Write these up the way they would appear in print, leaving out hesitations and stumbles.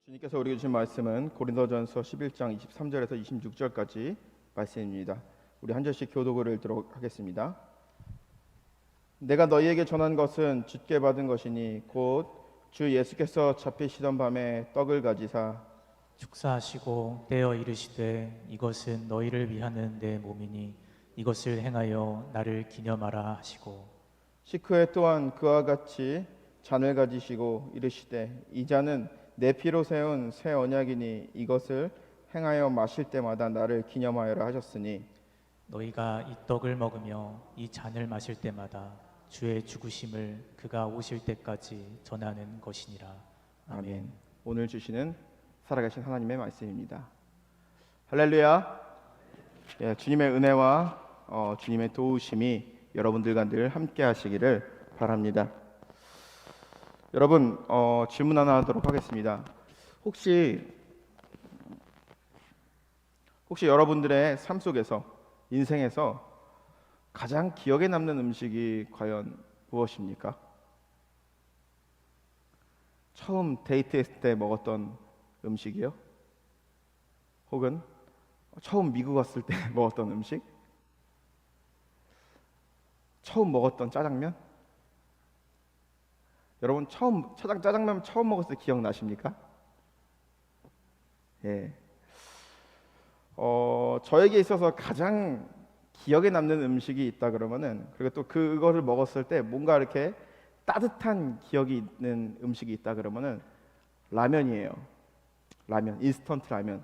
주님께서 우리에게 주신 말씀은 고린도전서 11장 23절에서 26절까지 말씀입니다. 우리 한 절씩 교독을 읽도록 하겠습니다. 내가 너희에게 전한 것은 주께 받은 것이니 곧 주 예수께서 잡히시던 밤에 떡을 가지사 축사하시고 떼어 이르시되 이것은 너희를 위하는 내 몸이니 이것을 행하여 나를 기념하라 하시고 식후에 또한 그와 같이 잔을 가지시고 이르시되 이 잔은 내 피로 세운 새 언약이니 이것을 행하여 마실 때마다 나를 기념하여라 하셨으니 너희가 이 떡을 먹으며 이 잔을 마실 때마다 주의 죽으심을 그가 오실 때까지 전하는 것이니라. 아멘. 오늘 주시는 살아계신 하나님의 말씀입니다. 할렐루야. 예, 주님의 은혜와 주님의 도우심이 여러분들과 늘 함께 하시기를 바랍니다. 여러분, 질문 하나 하도록 하겠습니다. 혹시 여러분들의 삶 속에서, 인생에서 가장 기억에 남는 음식이 과연 무엇입니까? 처음 데이트했을 때 먹었던 음식이요? 혹은 처음 미국 왔을 때 먹었던 음식? 처음 먹었던 짜장면? 여러분 짜장면 처음 먹었을 때 기억나십니까? 예. 저에게 있어서 가장 기억에 남는 음식이 있다 그러면은, 그리고 또 그거를 먹었을 때 뭔가 이렇게 따뜻한 기억이 있는 음식이 있다 그러면은 라면이에요. 라면, 인스턴트 라면.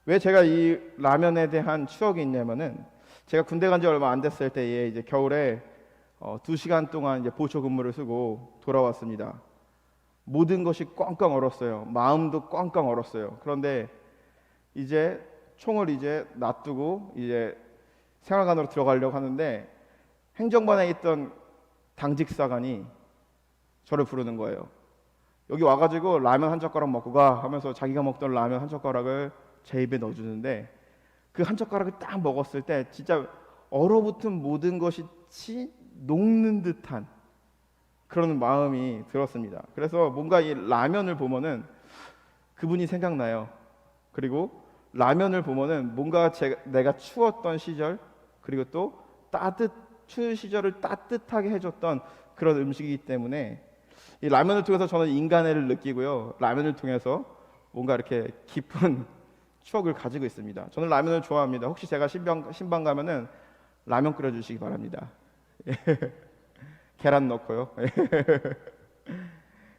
왜 제가 이 라면에 대한 추억이 있냐면은, 제가 군대 간 지 얼마 안 됐을 때에 이제 겨울에 2시간 동안 이제 보초 근무를 쓰고 돌아왔습니다. 모든 것이 꽝꽝 얼었어요. 마음도 꽝꽝 얼었어요. 그런데 이제 총을 이제 놔두고 이제 생활관으로 들어가려고 하는데 행정반에 있던 당직사관이 저를 부르는 거예요. 여기 와가지고 라면 한 젓가락 먹고 가 하면서 자기가 먹던 라면 한 젓가락을 제 입에 넣어주는데, 그 한 젓가락을 딱 먹었을 때 진짜 얼어붙은 모든 것이 녹는 듯한 그런 마음이 들었습니다. 그래서 뭔가 이 라면을 보면은 그분이 생각나요. 그리고 라면을 보면은 뭔가 내가 추웠던 시절, 그리고 또 추운 시절을 따뜻하게 해줬던 그런 음식이기 때문에 이 라면을 통해서 저는 인간애를 느끼고요, 라면을 통해서 뭔가 이렇게 깊은 추억을 가지고 있습니다. 저는 라면을 좋아합니다. 혹시 제가 신방 가면은 라면 끓여주시기 바랍니다. 계란 넣고요.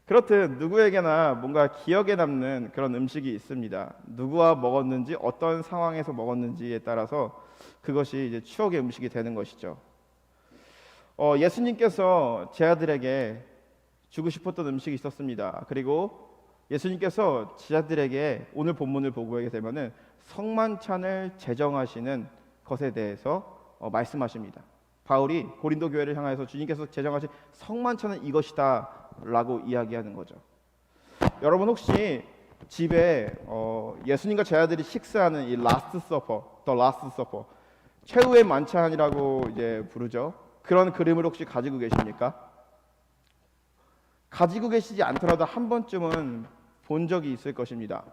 그렇듯 누구에게나 뭔가 기억에 남는 그런 음식이 있습니다. 누구와 먹었는지, 어떤 상황에서 먹었는지에 따라서 그것이 이제 추억의 음식이 되는 것이죠. 예수님께서 제 아들에게 주고 싶었던 음식이 있었습니다. 그리고 예수님께서 제자들에게 오늘 본문을 보고 하게 되면은 성만찬을 제정하시는 것에 대해서 말씀하십니다. 바울이 고린도 교회를 향해서 주님께서 제정하신 성만찬은 이것이다 라고 이야기하는 거죠. 여러분 혹시 집에 예수님과 제자들이 식사하는 이 라스트 서퍼, 더 라스트 서퍼, 최후의 만찬이라고 이제 부르죠. 그런 그림을 혹시 가지고 계십니까? 가지고 계시지 않더라도 한 번쯤은 본 적이 있을 것입니다.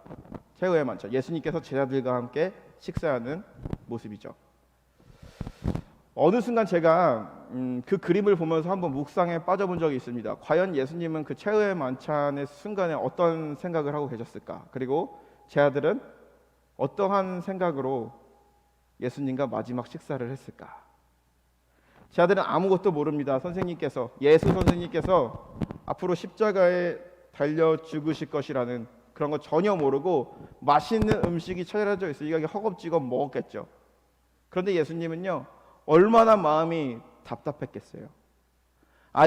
최후의 만찬, 예수님께서 제자들과 함께 식사하는 모습이죠. 어느 순간 제가 그 그림을 보면서 한번 묵상에 빠져본 적이 있습니다. 과연 예수님은 그 최후의 만찬의 순간에 어떤 생각을 하고 계셨을까? 그리고 제 아들은 어떠한 생각으로 예수님과 마지막 식사를 했을까? 제 아들은 아무것도 모릅니다. 예수 선생님께서 앞으로 십자가에 달려 죽으실 것이라는 그런 거 전혀 모르고 맛있는 음식이 차려져 있으니까 허겁지겁 먹었겠죠. 그런데 예수님은요, 얼마나 마음이 답답했겠어요.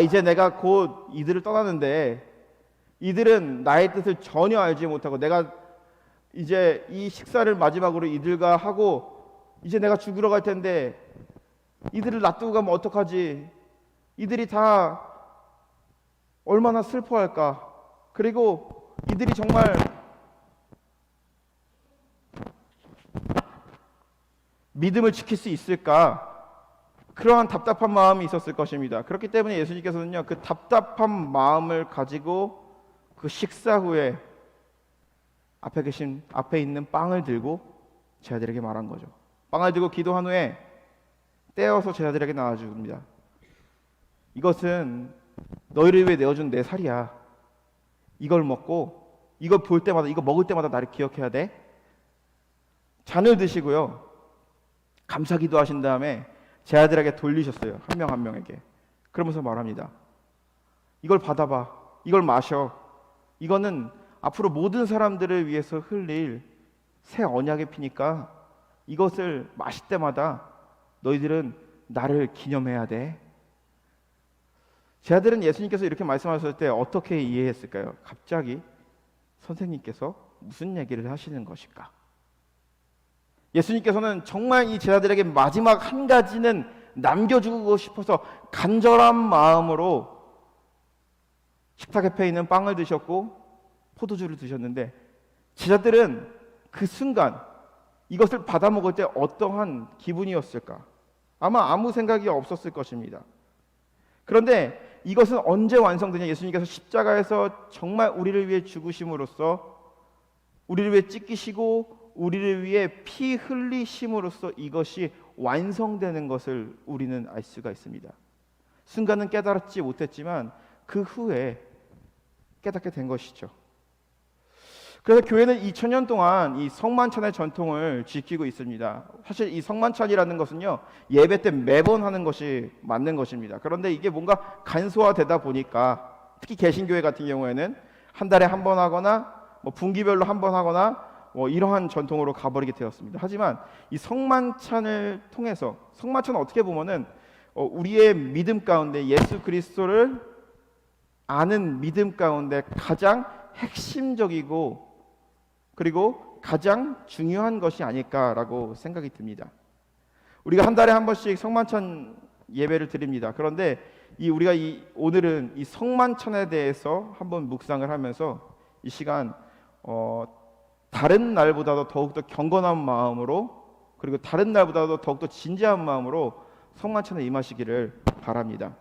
이제 내가 곧 이들을 떠나는데 이들은 나의 뜻을 전혀 알지 못하고, 내가 이제 이 식사를 마지막으로 이들과 하고 이제 내가 죽으러 갈 텐데 이들을 놔두고 가면 어떡하지? 이들이 다 얼마나 슬퍼할까? 그리고 이들이 정말 믿음을 지킬 수 있을까? 그러한 답답한 마음이 있었을 것입니다. 그렇기 때문에 예수님께서는요, 그 답답한 마음을 가지고 그 식사 후에 앞에 있는 빵을 들고 제자들에게 말한 거죠. 빵을 들고 기도한 후에 떼어서 제자들에게 나눠줍니다. 이것은 너희를 위해 내어준 내 살이야. 이걸 먹고 이걸 볼 때마다, 이거 먹을 때마다 나를 기억해야 돼. 잔을 드시고요, 감사 기도하신 다음에 제자들에게 돌리셨어요. 한 명 한 명에게. 그러면서 말합니다. 이걸 받아봐. 이걸 마셔. 이거는 앞으로 모든 사람들을 위해서 흘릴 새 언약의 피니까 이것을 마실 때마다 너희들은 나를 기념해야 돼. 제자들은 예수님께서 이렇게 말씀하셨을 때 어떻게 이해했을까요? 갑자기 선생님께서 무슨 얘기를 하시는 것일까? 예수님께서는 정말 이 제자들에게 마지막 한 가지는 남겨주고 싶어서 간절한 마음으로 식탁 옆에 있는 빵을 드셨고 포도주를 드셨는데, 제자들은 그 순간 이것을 받아 먹을 때 어떠한 기분이었을까? 아마 아무 생각이 없었을 것입니다. 그런데 이것은 언제 완성되냐? 예수님께서 십자가에서 정말 우리를 위해 죽으심으로써, 우리를 위해 찢기시고 우리를 위해 피 흘리심으로써 이것이 완성되는 것을 우리는 알 수가 있습니다. 순간은 깨달지 못했지만 그 후에 깨닫게 된 것이죠. 그래서 교회는 2000년 동안 이 성만찬의 전통을 지키고 있습니다. 사실 이 성만찬이라는 것은요, 예배 때 매번 하는 것이 맞는 것입니다. 그런데 이게 뭔가 간소화되다 보니까, 특히 개신교회 같은 경우에는 한 달에 한 번 하거나 분기별로 한 번 하거나 이러한 전통으로 가버리게 되었습니다. 하지만 이 성만찬을 통해서, 성만찬은 어떻게 보면은 우리의 믿음 가운데 예수 그리스도를 아는 믿음 가운데 가장 핵심적이고 그리고 가장 중요한 것이 아닐까라고 생각이 듭니다. 우리가 한 달에 한 번씩 성만찬 예배를 드립니다. 그런데 우리가 오늘은 이 성만찬에 대해서 한번 묵상을 하면서 이 시간 다른 날보다도 더욱더 경건한 마음으로, 그리고 다른 날보다도 더욱더 진지한 마음으로 성만찬에 임하시기를 바랍니다.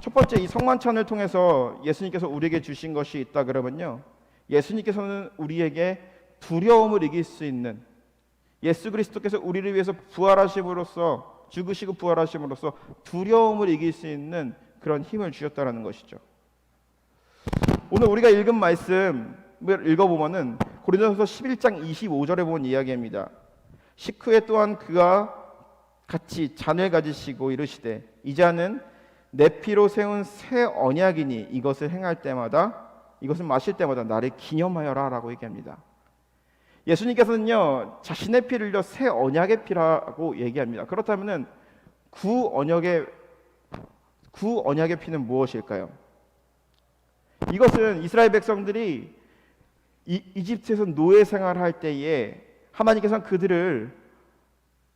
첫 번째, 이 성만찬을 통해서 예수님께서 우리에게 주신 것이 있다 그러면요, 예수님께서는 우리에게 두려움을 이길 수 있는, 예수 그리스도께서 우리를 위해서 부활하심으로써, 죽으시고 부활하심으로써 두려움을 이길 수 있는 그런 힘을 주셨다는 것이죠. 오늘 우리가 읽은 말씀을 읽어보면은 고린도전서 11장 25절에 보면 이야기입니다. 식후에 또한 그가 같이 잔을 가지시고 이르시되 이 잔은 내 피로 세운 새 언약이니 이것을 행할 때마다, 이것을 마실 때마다 나를 기념하여라 라고 얘기합니다. 예수님께서는요, 자신의 피를 흘려 새 언약의 피라고 얘기합니다. 그렇다면 구 언약의 피는 무엇일까요? 이것은 이스라엘 백성들이 이집트에서 노예 생활할 때에 하나님께서는 그들을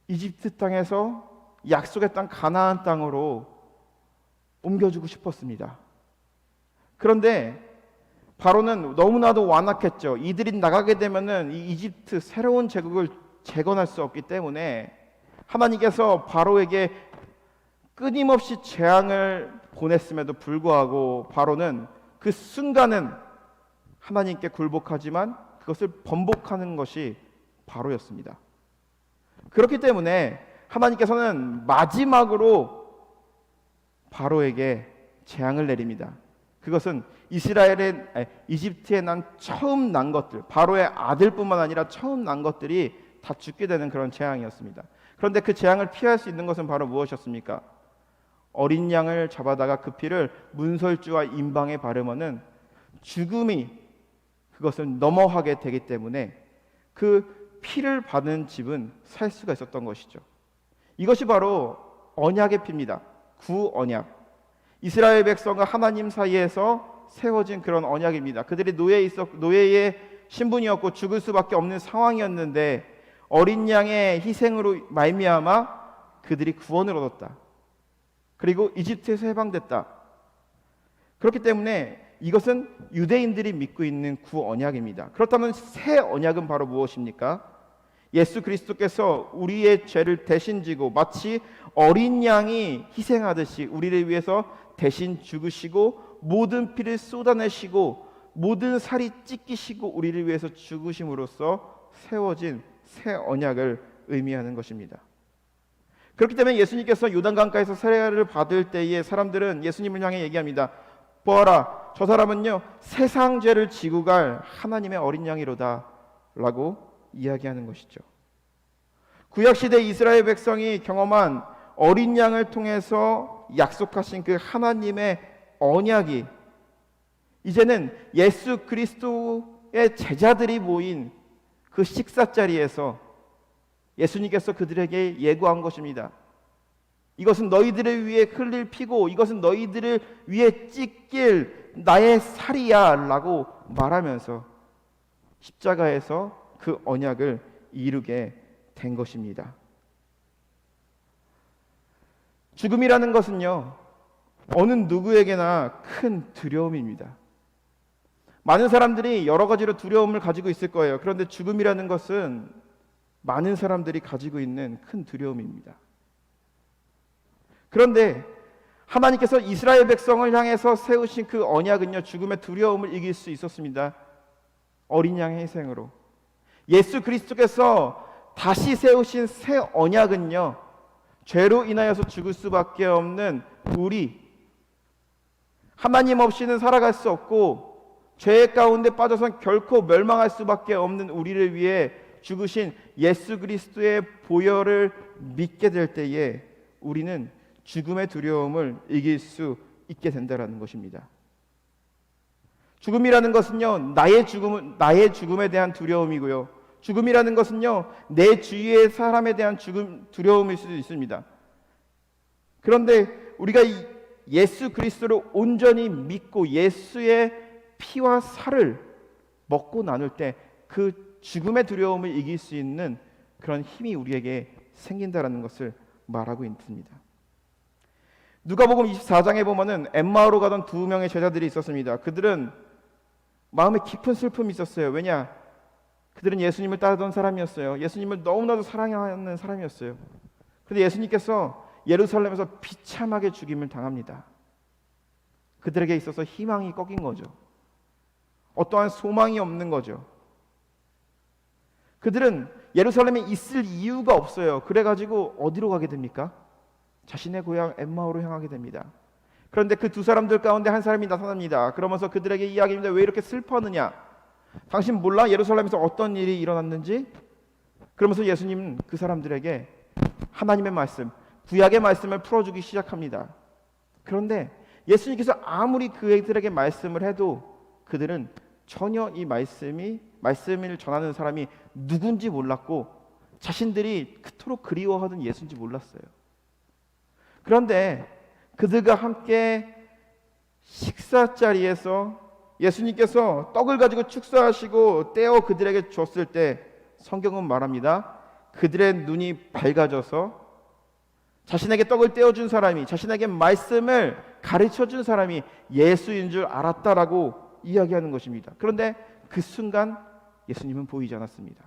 이집트 땅에서 약속의 땅 가나안 땅으로 옮겨주고 싶었습니다. 그런데 바로는 너무나도 완악했죠. 이들이 나가게 되면은 이 이집트 새로운 제국을 재건할 수 없기 때문에 하나님께서 바로에게 끊임없이 재앙을 보냈음에도 불구하고 바로는 그 순간은 하나님께 굴복하지만 그것을 번복하는 것이 바로였습니다. 그렇기 때문에 하나님께서는 마지막으로 바로에게 재앙을 내립니다. 그것은 이집트에 처음 난 것들, 바로의 아들뿐만 아니라 처음 난 것들이 다 죽게 되는 그런 재앙이었습니다. 그런데 그 재앙을 피할 수 있는 것은 바로 무엇이었습니까? 어린 양을 잡아다가 그 피를 문설주와 임방에 바르면은 죽음이 그것을 넘어가게 되기 때문에 그 피를 받은 집은 살 수가 있었던 것이죠. 이것이 바로 언약의 피입니다. 구언약. 이스라엘 백성과 하나님 사이에서 세워진 그런 언약입니다. 그들이 노예의 신분이었고 죽을 수밖에 없는 상황이었는데 어린 양의 희생으로 말미암아 그들이 구원을 얻었다. 그리고 이집트에서 해방됐다. 그렇기 때문에 이것은 유대인들이 믿고 있는 구언약입니다. 그렇다면 새 언약은 바로 무엇입니까? 예수 그리스도께서 우리의 죄를 대신 지고 마치 어린 양이 희생하듯이 우리를 위해서 대신 죽으시고 모든 피를 쏟아내시고 모든 살이 찢기시고 우리를 위해서 죽으심으로써 세워진 새 언약을 의미하는 것입니다. 그렇기 때문에 예수님께서 요단강가에서 세례를 받을 때에 사람들은 예수님을 향해 얘기합니다. 보아라, 저 사람은요 세상 죄를 지고 갈 하나님의 어린 양이로다 라고 이야기하는 것이죠. 구약시대 이스라엘 백성이 경험한 어린 양을 통해서 약속하신 그 하나님의 언약이 이제는 예수 그리스도의 제자들이 모인 그 식사 자리에서 예수님께서 그들에게 예고한 것입니다. 이것은 너희들을 위해 흘릴 피고 이것은 너희들을 위해 찢길 나의 살이야 라고 말하면서 십자가에서 그 언약을 이루게 된 것입니다. 죽음이라는 것은요 어느 누구에게나 큰 두려움입니다. 많은 사람들이 여러 가지로 두려움을 가지고 있을 거예요. 그런데 죽음이라는 것은 많은 사람들이 가지고 있는 큰 두려움입니다. 그런데 하나님께서 이스라엘 백성을 향해서 세우신 그 언약은요 죽음의 두려움을 이길 수 있었습니다. 어린 양의 희생으로. 예수 그리스도께서 다시 세우신 새 언약은요 죄로 인하여서 죽을 수밖에 없는 우리, 하나님 없이는 살아갈 수 없고 죄 가운데 빠져선 결코 멸망할 수밖에 없는 우리를 위해 죽으신 예수 그리스도의 보혈을 믿게 될 때에 우리는 죽음의 두려움을 이길 수 있게 된다는 것입니다. 죽음이라는 것은요 나의 죽음에 대한 두려움이고요, 죽음이라는 것은요 내 주위의 사람에 대한 두려움일 수도 있습니다. 그런데 우리가 예수 그리스도를 온전히 믿고 예수의 피와 살을 먹고 나눌 때 그 죽음의 두려움을 이길 수 있는 그런 힘이 우리에게 생긴다라는 것을 말하고 있습니다. 누가복음 24장에 보면은 엠마오로 가던 두 명의 제자들이 있었습니다. 그들은 마음에 깊은 슬픔이 있었어요. 왜냐? 그들은 예수님을 따르던 사람이었어요. 예수님을 너무나도 사랑하는 사람이었어요. 그런데 예수님께서 예루살렘에서 비참하게 죽임을 당합니다. 그들에게 있어서 희망이 꺾인 거죠. 어떠한 소망이 없는 거죠. 그들은 예루살렘에 있을 이유가 없어요. 그래가지고 어디로 가게 됩니까? 자신의 고향 엠마오로 향하게 됩니다. 그런데 그 두 사람들 가운데 한 사람이 나타납니다. 그러면서 그들에게 이야기합니다. 왜 이렇게 슬퍼하느냐? 당신 몰라? 예루살렘에서 어떤 일이 일어났는지? 그러면서 예수님은 그 사람들에게 하나님의 말씀, 구약의 말씀을 풀어주기 시작합니다. 그런데 예수님께서 아무리 그들에게 말씀을 해도 그들은 전혀 이 말씀을 전하는 사람이 누군지 몰랐고 자신들이 그토록 그리워하던 예수인지 몰랐어요. 그런데 그들과 함께 식사 자리에서 예수님께서 떡을 가지고 축사하시고 떼어 그들에게 줬을 때 성경은 말합니다. 그들의 눈이 밝아져서 자신에게 떡을 떼어준 사람이, 자신에게 말씀을 가르쳐준 사람이 예수인 줄 알았다라고 이야기하는 것입니다. 그런데 그 순간 예수님은 보이지 않았습니다.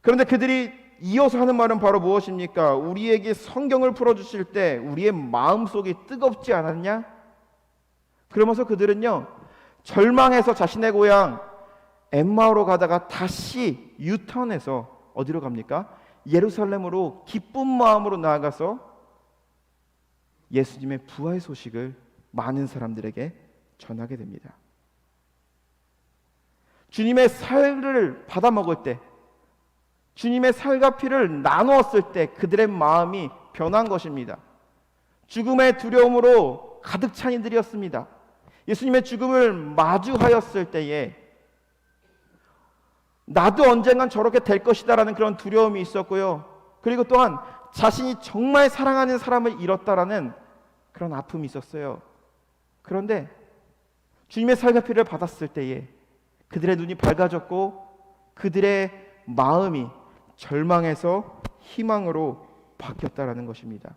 그런데 그들이 이어서 하는 말은 바로 무엇입니까? 우리에게 성경을 풀어주실 때 우리의 마음속이 뜨겁지 않았냐? 그러면서 그들은요 절망해서 자신의 고향 엠마오로 가다가 다시 유턴해서 어디로 갑니까? 예루살렘으로 기쁜 마음으로 나아가서 예수님의 부활 소식을 많은 사람들에게 전하게 됩니다. 주님의 살을 받아 먹을 때, 주님의 살과 피를 나누었을 때 그들의 마음이 변한 것입니다. 죽음의 두려움으로 가득 찬 이들이었습니다. 예수님의 죽음을 마주하였을 때에 나도 언젠간 저렇게 될 것이다라는 그런 두려움이 있었고요. 그리고 또한 자신이 정말 사랑하는 사람을 잃었다라는 그런 아픔이 있었어요. 그런데 주님의 살과 피를 받았을 때에 그들의 눈이 밝아졌고 그들의 마음이 절망에서 희망으로 바뀌었다라는 것입니다.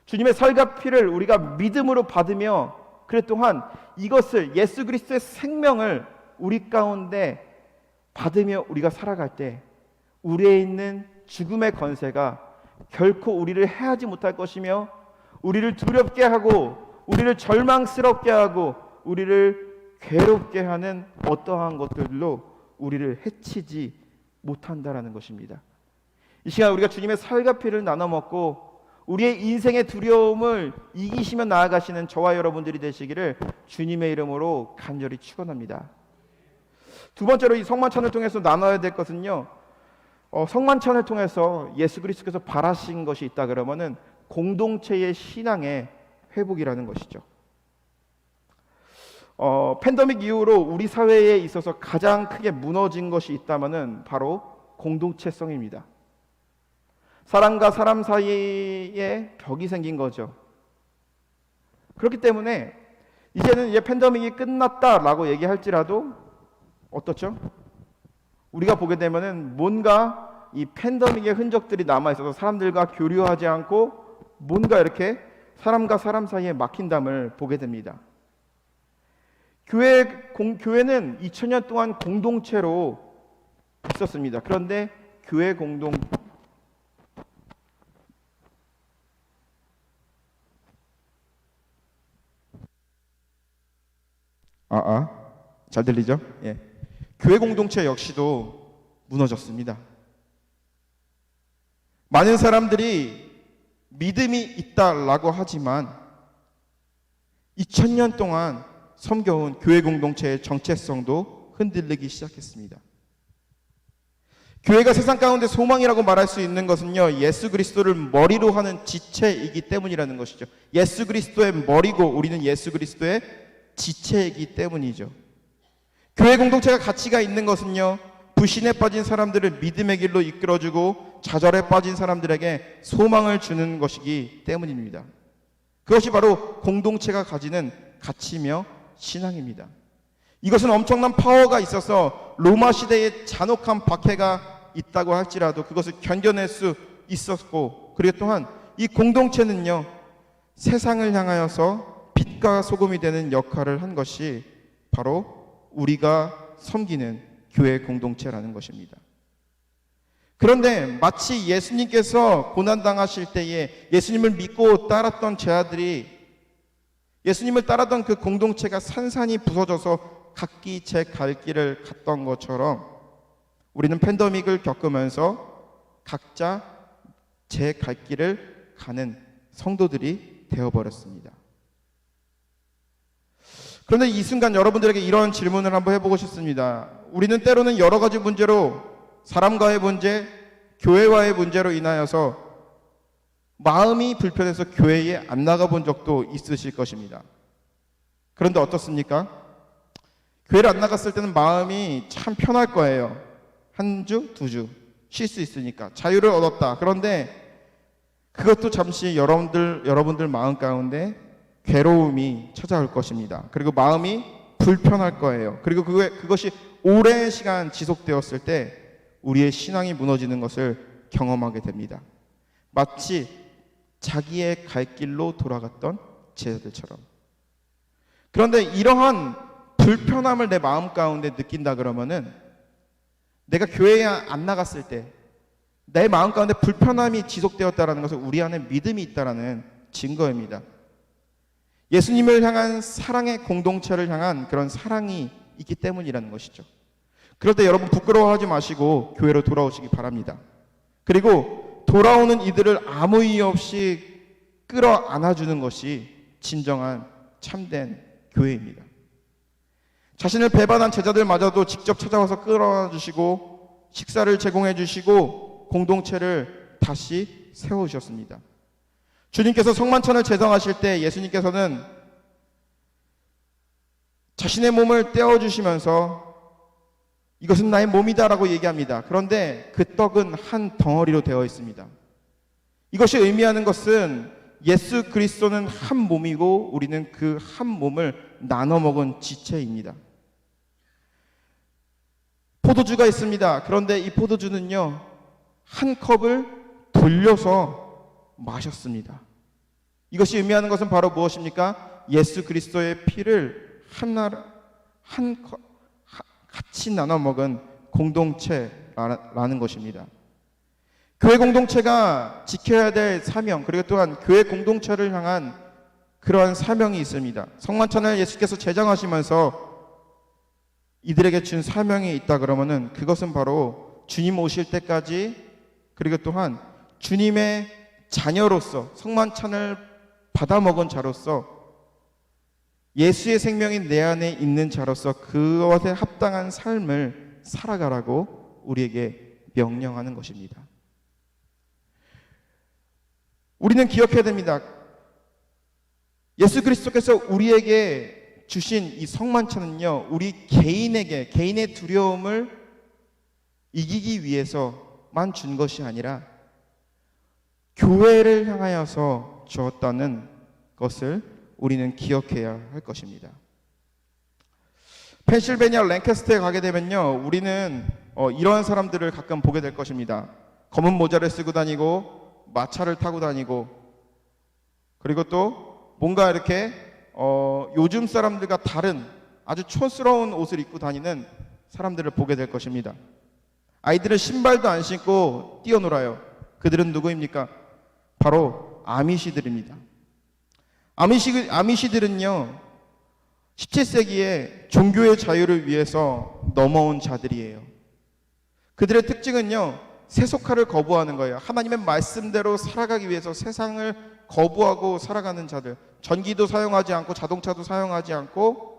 주님의 살과 피를 우리가 믿음으로 받으며 그래 또한 이것을 예수 그리스도의 생명을 우리 가운데 받으며 우리가 살아갈 때 우리에 있는 죽음의 권세가 결코 우리를 해하지 못할 것이며 우리를 두렵게 하고 우리를 절망스럽게 하고 우리를 괴롭게 하는 어떠한 것들로 우리를 해치지 못한다라는 것입니다. 이 시간 우리가 주님의 살과 피를 나눠 먹고 우리의 인생의 두려움을 이기시며 나아가시는 저와 여러분들이 되시기를 주님의 이름으로 간절히 축원합니다. 두 번째로 이 성만찬을 통해서 나눠야 될 것은요, 성만찬을 통해서 예수 그리스도께서 바라신 것이 있다 그러면은 공동체의 신앙의 회복이라는 것이죠. 팬데믹 이후로 우리 사회에 있어서 가장 크게 무너진 것이 있다면은 바로 공동체성입니다. 사람과 사람 사이에 벽이 생긴 거죠. 그렇기 때문에 이제는 이제 팬데믹이 끝났다라고 얘기할지라도 어떻죠? 우리가 보게 되면은 뭔가 이 팬데믹의 흔적들이 남아 있어서 사람들과 교류하지 않고 뭔가 이렇게 사람과 사람 사이에 막힌담을 보게 됩니다. 교회는 2000년 동안 공동체로 있었습니다. 그런데 교회 잘 들리죠? 예. 교회 공동체 역시도 무너졌습니다. 많은 사람들이 믿음이 있다라고 하지만 2000년 동안 섬겨온 교회 공동체의 정체성도 흔들리기 시작했습니다. 교회가 세상 가운데 소망이라고 말할 수 있는 것은요, 예수 그리스도를 머리로 하는 지체이기 때문이라는 것이죠. 예수 그리스도의 머리고 우리는 예수 그리스도의 지체이기 때문이죠. 교회 공동체가 가치가 있는 것은요, 불신에 빠진 사람들을 믿음의 길로 이끌어주고 좌절에 빠진 사람들에게 소망을 주는 것이기 때문입니다. 그것이 바로 공동체가 가지는 가치며 신앙입니다. 이것은 엄청난 파워가 있어서 로마 시대의 잔혹한 박해가 있다고 할지라도 그것을 견뎌낼 수 있었고, 그리고 또한 이 공동체는요, 세상을 향하여서 빛과 소금이 되는 역할을 한 것이 바로 우리가 섬기는 교회 공동체라는 것입니다. 그런데 마치 예수님께서 고난당하실 때에 예수님을 믿고 따랐던 제자들이, 예수님을 따랐던 그 공동체가 산산이 부서져서 각기 제 갈 길을 갔던 것처럼 우리는 팬데믹을 겪으면서 각자 제 갈 길을 가는 성도들이 되어버렸습니다. 그런데 이 순간 여러분들에게 이런 질문을 한번 해보고 싶습니다. 우리는 때로는 여러 가지 문제로, 사람과의 문제, 교회와의 문제로 인하여서 마음이 불편해서 교회에 안 나가본 적도 있으실 것입니다. 그런데 어떻습니까? 교회를 안 나갔을 때는 마음이 참 편할 거예요. 한 주, 두 주 쉴 수 있으니까 자유를 얻었다. 그런데 그것도 잠시 여러분들 마음 가운데 괴로움이 찾아올 것입니다. 그리고 마음이 불편할 거예요. 그리고 그것이 오랜 시간 지속되었을 때 우리의 신앙이 무너지는 것을 경험하게 됩니다. 마치 자기의 갈 길로 돌아갔던 제자들처럼. 그런데 이러한 불편함을 내 마음 가운데 느낀다 그러면은, 내가 교회에 안 나갔을 때 내 마음 가운데 불편함이 지속되었다는 것은 우리 안에 믿음이 있다는 증거입니다. 예수님을 향한 사랑의 공동체를 향한 그런 사랑이 있기 때문이라는 것이죠. 그럴 때 여러분 부끄러워하지 마시고 교회로 돌아오시기 바랍니다. 그리고 돌아오는 이들을 아무 이유 없이 끌어안아주는 것이 진정한 참된 교회입니다. 자신을 배반한 제자들마저도 직접 찾아와서 끌어안아주시고 식사를 제공해 주시고 공동체를 다시 세워주셨습니다. 주님께서 성만찬을 제정하실 때 예수님께서는 자신의 몸을 떼어주시면서 이것은 나의 몸이다라고 얘기합니다. 그런데 그 떡은 한 덩어리로 되어 있습니다. 이것이 의미하는 것은 예수 그리스도는 한 몸이고 우리는 그 한 몸을 나눠 먹은 지체입니다. 포도주가 있습니다. 그런데 이 포도주는요, 한 컵을 돌려서 마셨습니다. 이것이 의미하는 것은 바로 무엇입니까? 예수 그리스도의 피를 같이 나눠 먹은 공동체라는 것입니다. 교회 공동체가 지켜야 될 사명, 그리고 또한 교회 공동체를 향한 그러한 사명이 있습니다. 성만찬을 예수께서 제정하시면서 이들에게 준 사명이 있다 그러면은 그것은 바로 주님 오실 때까지, 그리고 또한 주님의 자녀로서 성만찬을 받아 먹은 자로서 예수의 생명이 내 안에 있는 자로서 그것에 합당한 삶을 살아가라고 우리에게 명령하는 것입니다. 우리는 기억해야 됩니다. 예수 그리스도께서 우리에게 주신 이 성만찬은요, 우리 개인에게, 개인의 두려움을 이기기 위해서만 준 것이 아니라 교회를 향하여서 주었다는 것을 우리는 기억해야 할 것입니다. 펜실베니아 랭캐스터에 가게 되면요, 우리는 이러한 사람들을 가끔 보게 될 것입니다. 검은 모자를 쓰고 다니고 마차를 타고 다니고, 그리고 또 뭔가 이렇게 요즘 사람들과 다른 아주 촌스러운 옷을 입고 다니는 사람들을 보게 될 것입니다. 아이들은 신발도 안 신고 뛰어놀아요. 그들은 누구입니까? 바로 아미시들입니다. 아미시들은요, 17세기에 종교의 자유를 위해서 넘어온 자들이에요. 그들의 특징은요, 세속화를 거부하는 거예요. 하나님의 말씀대로 살아가기 위해서 세상을 거부하고 살아가는 자들. 전기도 사용하지 않고 자동차도 사용하지 않고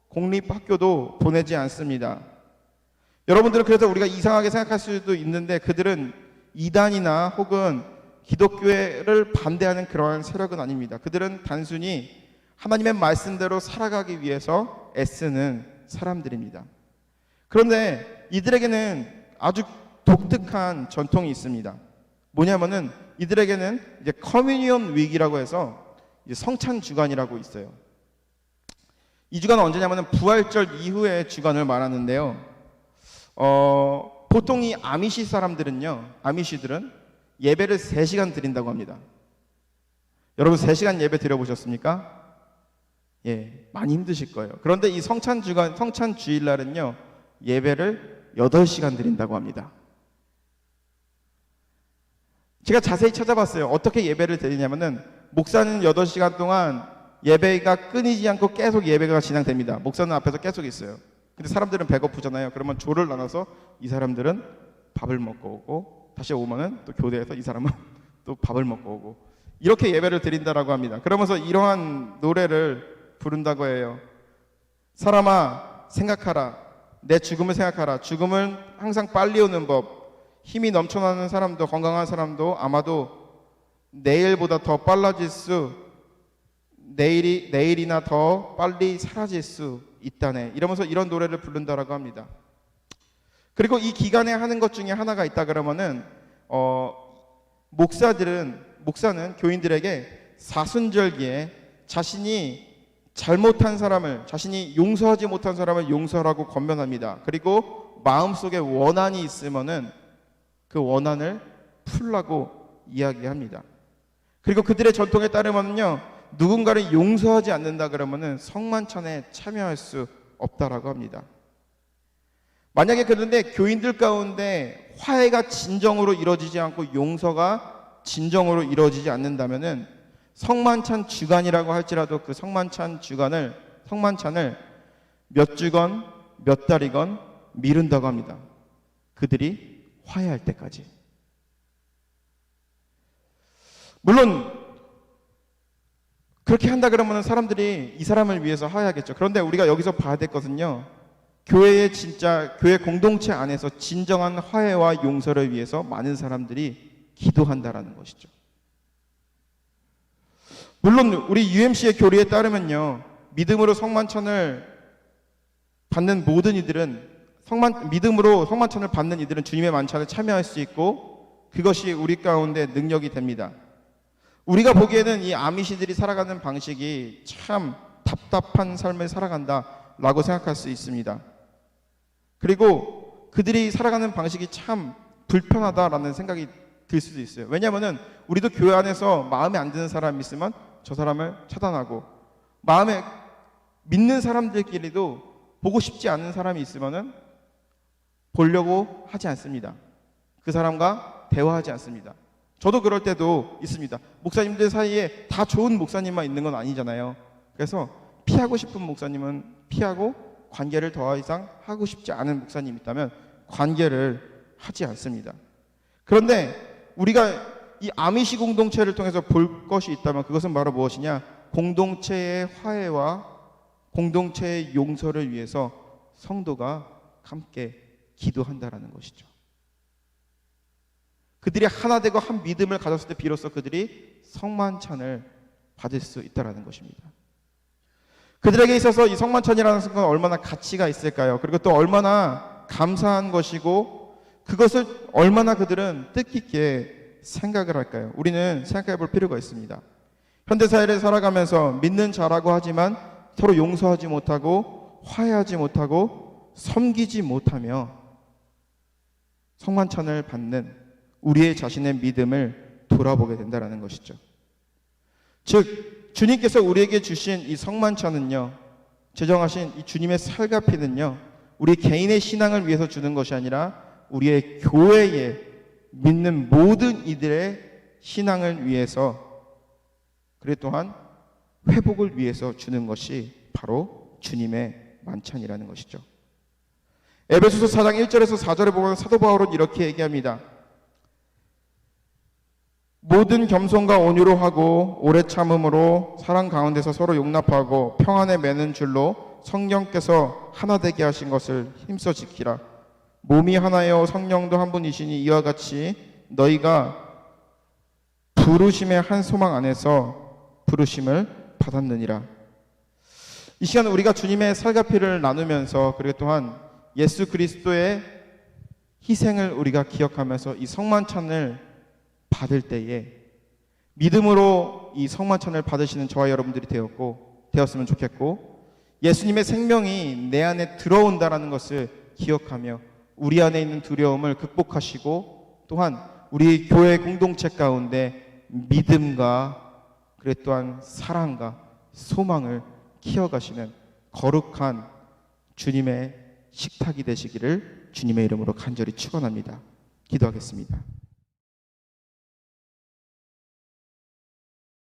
공립학교도 보내지 않습니다. 여러분들은 그래서 우리가 이상하게 생각할 수도 있는데 그들은 이단이나 혹은 기독교를 반대하는 그러한 세력은 아닙니다. 그들은 단순히 하나님의 말씀대로 살아가기 위해서 애쓰는 사람들입니다. 그런데 이들에게는 아주 독특한 전통이 있습니다. 뭐냐면은 이들에게는 이제 커뮤니온 위기라고 해서 이제 성찬 주간이라고 있어요. 이 주간은 언제냐면은 부활절 이후의 주간을 말하는데요. 보통 이 아미시 사람들은요, 아미시들은 예배를 3시간 드린다고 합니다. 여러분 3시간 예배 드려보셨습니까? 예, 많이 힘드실 거예요. 그런데 이 성찬 주간, 성찬 주일날은요, 예배를 8시간 드린다고 합니다. 제가 자세히 찾아봤어요. 어떻게 예배를 드리냐면은 목사는 8시간 동안 예배가 끊이지 않고 계속 예배가 진행됩니다. 목사는 앞에서 계속 있어요. 근데 사람들은 배고프잖아요. 그러면 조를 나눠서 이 사람들은 밥을 먹고 오고, 다시 오면은 또 교대에서 이 사람은 또 밥을 먹고 오고, 이렇게 예배를 드린다라고 합니다. 그러면서 이러한 노래를 부른다고 해요. 사람아 생각하라, 내 죽음을 생각하라. 죽음은 항상 빨리 오는 법. 힘이 넘쳐나는 사람도, 건강한 사람도 아마도 내일보다 더 빨라질 수, 내일이나 더 빨리 사라질 수 있다네. 이러면서 이런 노래를 부른다라고 합니다. 그리고 이 기간에 하는 것 중에 하나가 있다 그러면은 목사는 교인들에게 사순절기에 자신이 잘못한 사람을, 자신이 용서하지 못한 사람을 용서하라고 권면합니다. 그리고 마음속에 원한이 있으면은 그 원한을 풀라고 이야기합니다. 그리고 그들의 전통에 따르면요, 누군가를 용서하지 않는다 그러면은 성만찬에 참여할 수 없다라고 합니다. 만약에 그런데 교인들 가운데 화해가 진정으로 이루어지지 않고 용서가 진정으로 이루어지지 않는다면은 성만찬 주간이라고 할지라도 그 성만찬을 몇 주건 몇 달이건 미룬다고 합니다. 그들이 화해할 때까지. 물론 그렇게 한다 그러면 사람들이 이 사람을 위해서 화해하겠죠. 그런데 우리가 여기서 봐야 될 것은요, 교회의 진짜 교회 공동체 안에서 진정한 화해와 용서를 위해서 많은 사람들이 기도한다라는 것이죠. 물론 우리 UMC의 교리에 따르면요, 믿음으로 성만찬을 받는 모든 이들은 믿음으로 성만찬을 받는 이들은 주님의 만찬에 참여할 수 있고 그것이 우리 가운데 능력이 됩니다. 우리가 보기에는 이 아미시들이 살아가는 방식이 참 답답한 삶을 살아간다라고 생각할 수 있습니다. 그리고 그들이 살아가는 방식이 참 불편하다라는 생각이 들 수도 있어요. 왜냐하면 우리도 교회 안에서 마음에 안 드는 사람이 있으면 저 사람을 차단하고, 마음에 믿는 사람들끼리도 보고 싶지 않은 사람이 있으면은 보려고 하지 않습니다. 그 사람과 대화하지 않습니다. 저도 그럴 때도 있습니다. 목사님들 사이에 다 좋은 목사님만 있는 건 아니잖아요. 그래서 피하고 싶은 목사님은 피하고 관계를 더 이상 하고 싶지 않은 목사님이 있다면 관계를 하지 않습니다. 그런데 우리가 이 아미시 공동체를 통해서 볼 것이 있다면 그것은 바로 무엇이냐? 공동체의 화해와 공동체의 용서를 위해서 성도가 함께 기도한다라는 것이죠. 그들이 하나 되고 한 믿음을 가졌을 때 비로소 그들이 성만찬을 받을 수 있다라는 것입니다. 그들에게 있어서 이 성만찬이라는 건 얼마나 가치가 있을까요? 그리고 또 얼마나 감사한 것이고 그것을 얼마나 그들은 뜻깊게 생각을 할까요? 우리는 생각해 볼 필요가 있습니다. 현대사회를 살아가면서 믿는 자라고 하지만 서로 용서하지 못하고 화해하지 못하고 섬기지 못하며 성만찬을 받는 우리의 자신의 믿음을 돌아보게 된다는 것이죠. 즉 주님께서 우리에게 주신 이 성만찬은요, 제정하신 이 주님의 살갑이는요, 우리 개인의 신앙을 위해서 주는 것이 아니라 우리의 교회에 믿는 모든 이들의 신앙을 위해서, 그리고 또한 회복을 위해서 주는 것이 바로 주님의 만찬이라는 것이죠. 에베소서 4장 1절에서 4절에 보면 사도 바울은 이렇게 얘기합니다. 모든 겸손과 온유로 하고 오래 참음으로 사랑 가운데서 서로 용납하고 평안에 매는 줄로 성령께서 하나 되게 하신 것을 힘써 지키라. 몸이 하나요 성령도 한 분이시니 이와 같이 너희가 부르심의 한 소망 안에서 부르심을 받았느니라. 이 시간 우리가 주님의 살갑이를 나누면서 그리고 또한 예수 그리스도의 희생을 우리가 기억하면서 이 성만찬을 받을 때에 믿음으로 이 성만찬을 받으시는 저와 여러분들이 되었으면 좋겠고, 예수님의 생명이 내 안에 들어온다라는 것을 기억하며 우리 안에 있는 두려움을 극복하시고 또한 우리 교회 공동체 가운데 믿음과 그리고 또한 사랑과 소망을 키워가시는 거룩한 주님의 식탁이 되시기를 주님의 이름으로 간절히 축원합니다. 기도하겠습니다.